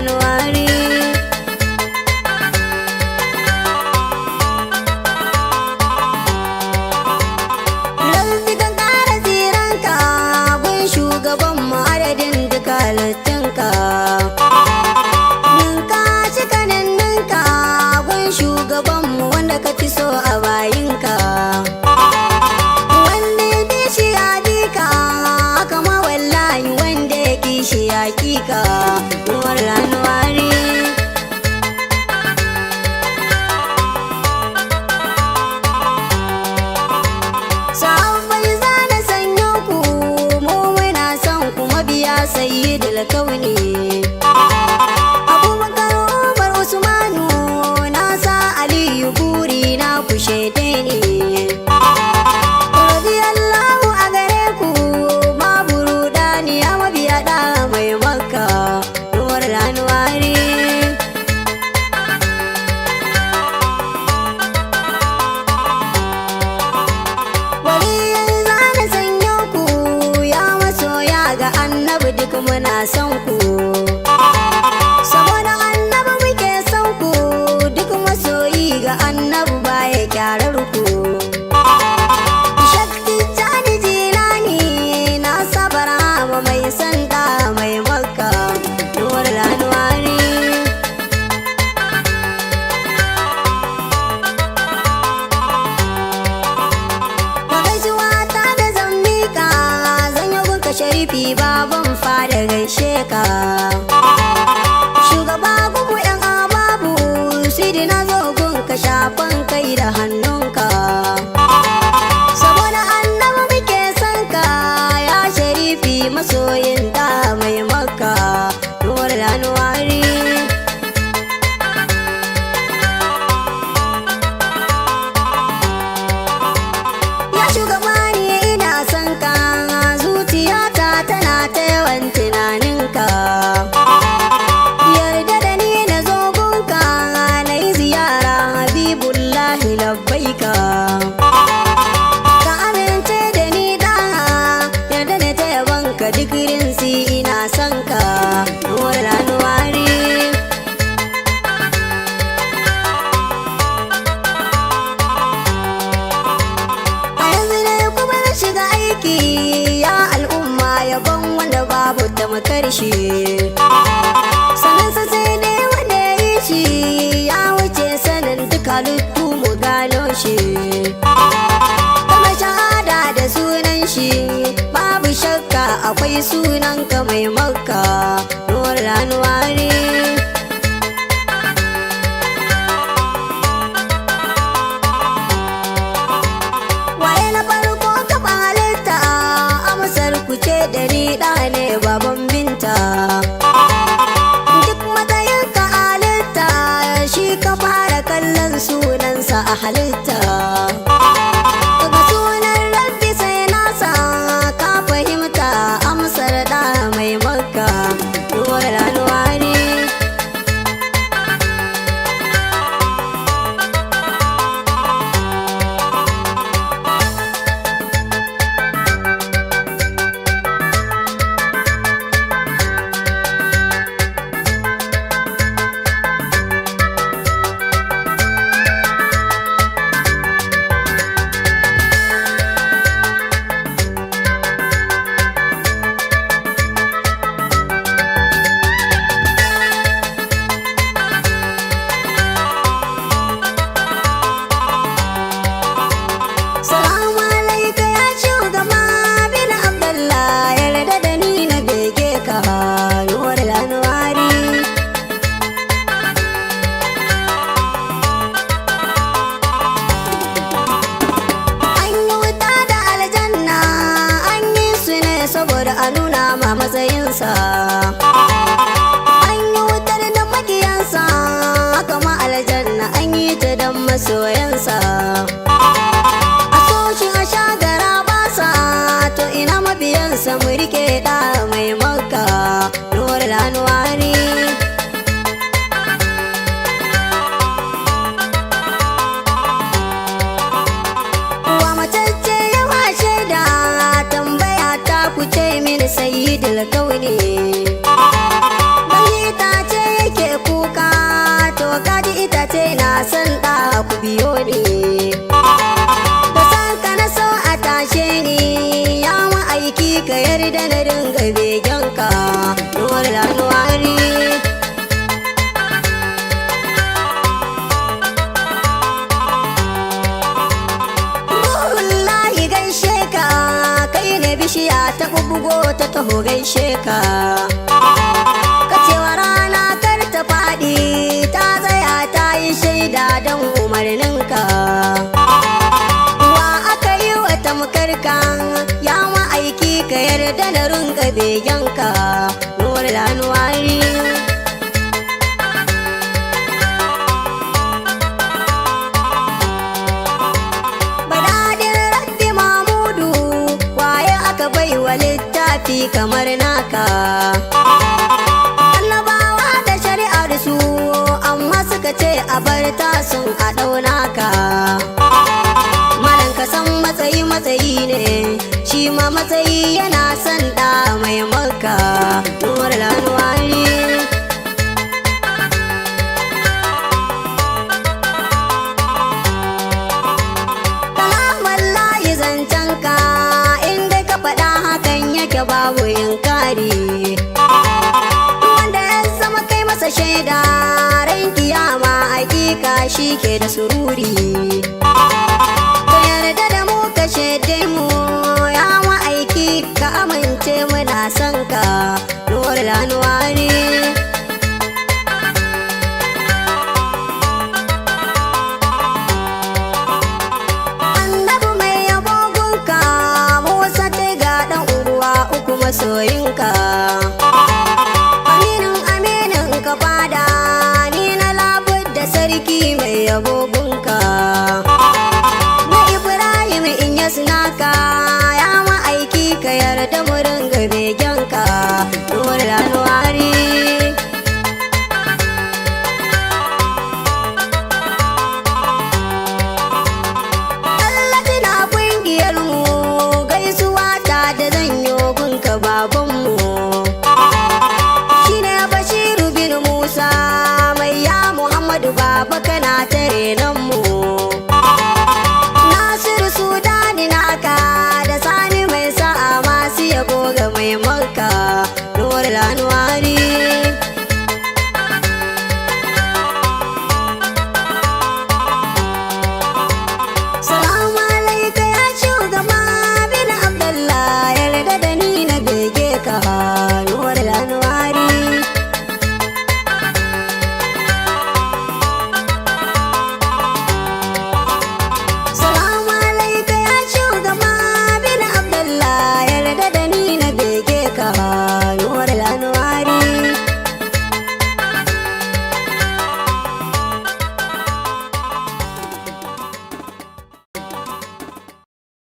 Januwari. Lalzi kan kara tsiranka gun shugaban mu adadin duka halittunka. Ninka shi kanin ninka gun shugaban mu wanda ka fi so a bayinka. Wanda ya bi shi ya dika kama wallahi wanda ya ki shi ya kika. Nuwar Januwari. Sahabbai zana sanyo ku mu muna son ku mabiya sayyidul kauni. Abubakar Umar Usmanu nasa Aliyu buri na ku shaide ne. Radiyallahu a gare ku babu rudani ya mabiya da mai Makka. Nuwar Januwari. Waliyan zana sanyo ku ya masoya ga annabi duk muna son ku. Saboda annabi muke son ku duk masoyi ga annabi baya kyarar ku. Shakti Jani Jilani na sabara ma mai sanda mai Makka. Nuwar Januwari. Magaisuwa ta da zambika zan yi gunka sharifi baban fada gaishe ka. Shugaba gugu yan ababu sidi na zo gunka shafan kai da hannunka. Saboda annabi muke son ka ya sharifi masoyin da mai Makka. Nuwar Januwari. Ya shugaba ne ina son ka zuciyata tana ta yawan tunaninka. Yarda da ni na zo gunka na yi ziyara Habibullahi labbaika. Ka amince da ni da yarda da ta yabanka duk rinsi ina son ka. Nuwar Januwari. A yanzu ne kuma na shiga aiki ya al'umma yabon wanda babu tamakar shi. Sanansa sai dai wanda ya yi shi ya wuce sanin duka halittu mu gano shi. Kuma shahada da sunan shi babu shakka akwai sunanka mai Makka. Nuwar Januwari. Waye na farko taɓa halitta amsar ku ce da ni ɗa ne baban binta. Duk matsayinka halitta shi ka fara kallon sunansa a halitta. Daga sunan rabbi sai nasa ka fahimta amsar da mai Makka. Nuwar Januwari. shehu gaishe ka. Ka cewa rana kar ta faɗi ta tsaya ta yi shaida don umarninka. Wa aka yi wa tamkarka ya ma'aiki ka yarda da runga begenka. Nur Anwari. Baiwa littafi kamar naka, annabawa da shari'ar su amma suka ce a bar tasun a ɗaunaka. Malan ka san matsayi matsayi ne, shi ma matsayi yana son ɗa mai maka. Nur Anwari. Babu inkari wanda ya zama kai masa shaida ran kiyama hakika shi ke da sururi. Ka yarda da mu ka shaide mu ya ma'aiki ka amince muna son ka. Nur Anwari. Masoyinka aminin ka fada ni na labud da sarki mai yabo.